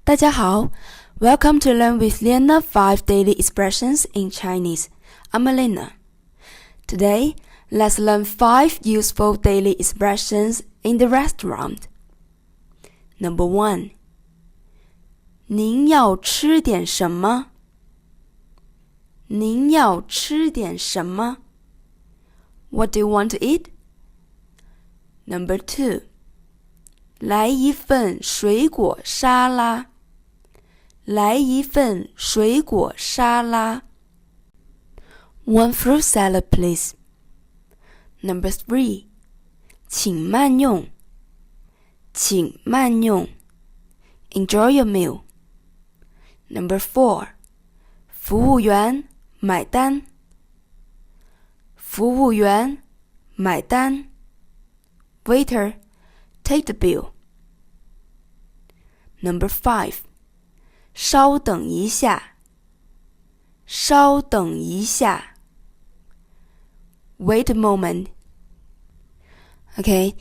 大家好 Welcome to Learn with Lena 5 Daily Expressions in Chinese. I'm Elena. Today, let's learn 5 useful daily expressions in the restaurant. Number 1. 您要吃点什么？您要吃点什么？ What do you want to eat? Number 2. 来一份水果沙拉。来一份水果沙拉。One fruit salad, please. Number 3. 请慢用。请慢用。Enjoy your meal. Number 4. 服务员买单。服务员买单。Waiter, take the bill. Number 5. 稍等一下。稍等一下。Wait a moment. Okay,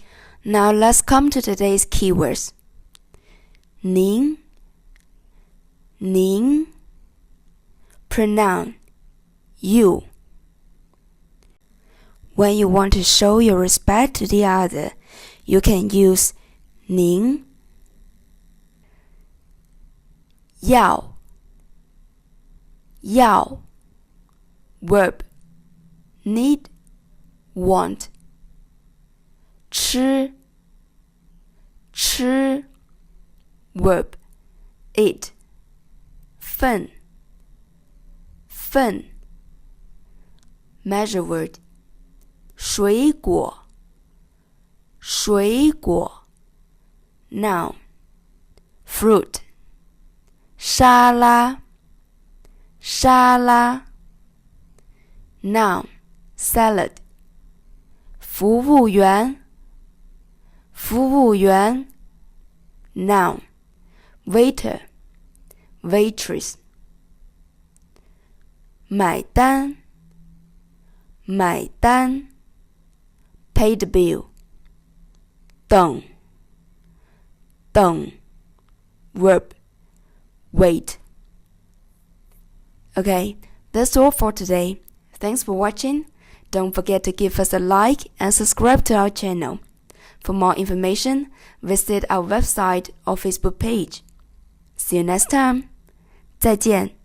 now let's come to today's keywords. 您 Pronoun you. When you want to show your respect to the other, you can use 您要 verb need want 吃 verb eat 份 measure word 水果 noun fruit 沙拉 noun salad 服务员 noun waiter waitress 买单 pay the bill 等 verb wait. Okay, that's all for today. Thanks for watching. Don't forget to give us a like and subscribe to our channel. For more information, visit our website or Facebook page. See you next time. 再见。